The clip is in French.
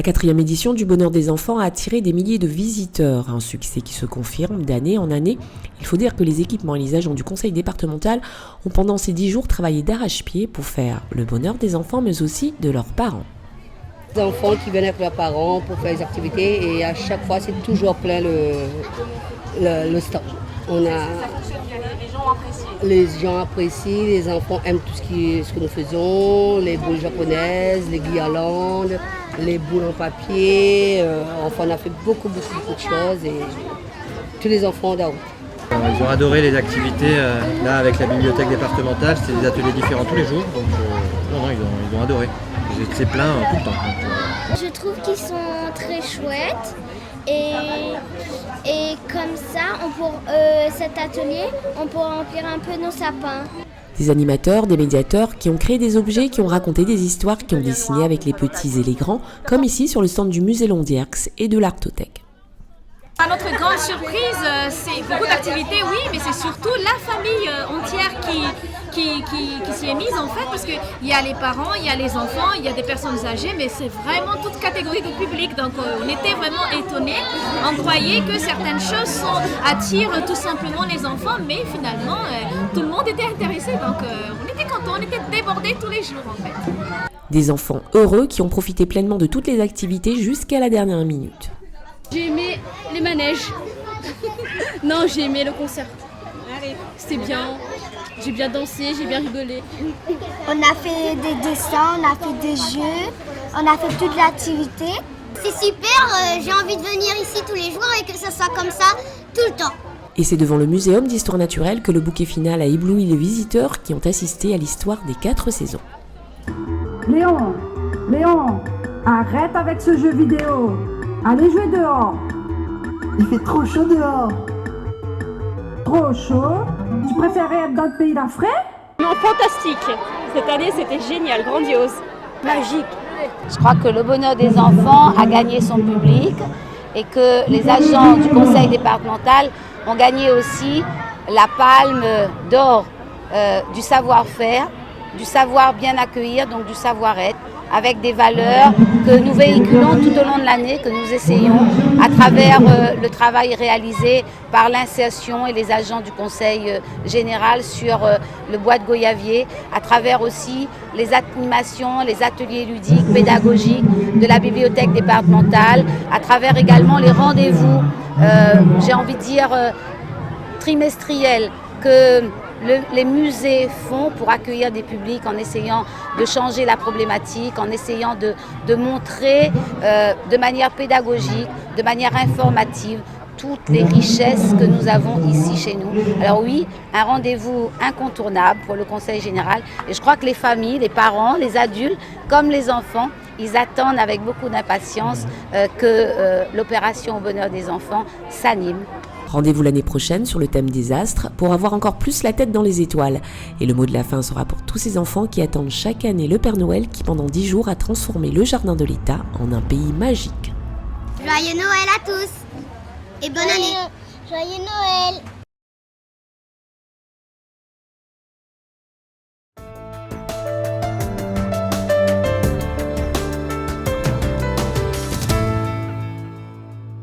4e édition du Bonheur des enfants a attiré des milliers de visiteurs, un succès qui se confirme d'année en année. Il faut dire que les équipements et les agents du conseil départemental ont pendant ces 10 jours travaillé d'arrache-pied pour faire le bonheur des enfants mais aussi de leurs parents. Les enfants qui viennent avec leurs parents pour faire les activités et à chaque fois c'est toujours plein le stand. Les gens apprécient, les enfants aiment tout ce que nous faisons, les boules japonaises, les guirlandes, les boules en papier. Enfin, on a fait beaucoup de choses et tous les ont adoré. Ils ont adoré les activités là avec la bibliothèque départementale, c'est des ateliers différents tous les jours, donc ils ont adoré. C'est plein tout le temps. Je trouve qu'ils sont très chouettes et comme ça, cet atelier, on pourra remplir un peu nos sapins. Des animateurs, des médiateurs qui ont créé des objets, qui ont raconté des histoires, qui ont dessiné avec les petits et les grands, comme ici sur le stand du musée Londierx et de l'Artothèque. Notre grande surprise, c'est beaucoup d'activités, oui, mais c'est surtout la famille entière qui s'y est mise en fait, parce qu'il y a les parents, il y a les enfants, il y a des personnes âgées, mais c'est vraiment toute catégorie de public. Donc on était vraiment étonnés. On croyait que certaines choses attirent tout simplement les enfants, mais finalement tout le monde était intéressé. Donc on était contents, on était débordés tous les jours en fait. Des enfants heureux qui ont profité pleinement de toutes les activités jusqu'à la dernière minute. J'ai aimé les manèges. Non, j'ai aimé le concert. C'était bien. J'ai bien dansé, j'ai bien rigolé. On a fait des dessins, on a fait des jeux, on a fait toute l'activité. C'est super, j'ai envie de venir ici tous les jours et que ça soit comme ça tout le temps. Et c'est devant le Muséum d'histoire naturelle que le bouquet final a ébloui les visiteurs qui ont assisté à l'histoire des 4 saisons. Léon, arrête avec ce jeu vidéo. Allez jouer dehors. Il fait trop chaud dehors. Trop chaud? Tu préférais être dans le pays d'Afrique? Non, fantastique. Cette année, c'était génial, grandiose, magique. Je crois que le bonheur des enfants a gagné son public et que les agents du conseil départemental ont gagné aussi la palme d'or du savoir-faire, du savoir bien accueillir, donc du savoir-être, avec des valeurs que nous véhiculons tout au long de l'année, que nous essayons à travers le travail réalisé par l'insertion et les agents du conseil général sur le bois de Goyavier, à travers aussi les animations, les ateliers ludiques, pédagogiques de la bibliothèque départementale, à travers également les rendez-vous, j'ai envie de dire, trimestriels que les musées font pour accueillir des publics en essayant de changer la problématique, en essayant de montrer de manière pédagogique, de manière informative, toutes les richesses que nous avons ici chez nous. Alors oui, un rendez-vous incontournable pour le Conseil général. Et je crois que les familles, les parents, les adultes, comme les enfants, ils attendent avec beaucoup d'impatience que l'opération au bonheur des enfants s'anime. Rendez-vous l'année prochaine sur le thème des astres pour avoir encore plus la tête dans les étoiles. Et le mot de la fin sera pour tous ces enfants qui attendent chaque année le Père Noël qui pendant 10 jours a transformé le jardin de l'État en un pays magique. Joyeux Noël à tous et bonne année. Joyeux Noël.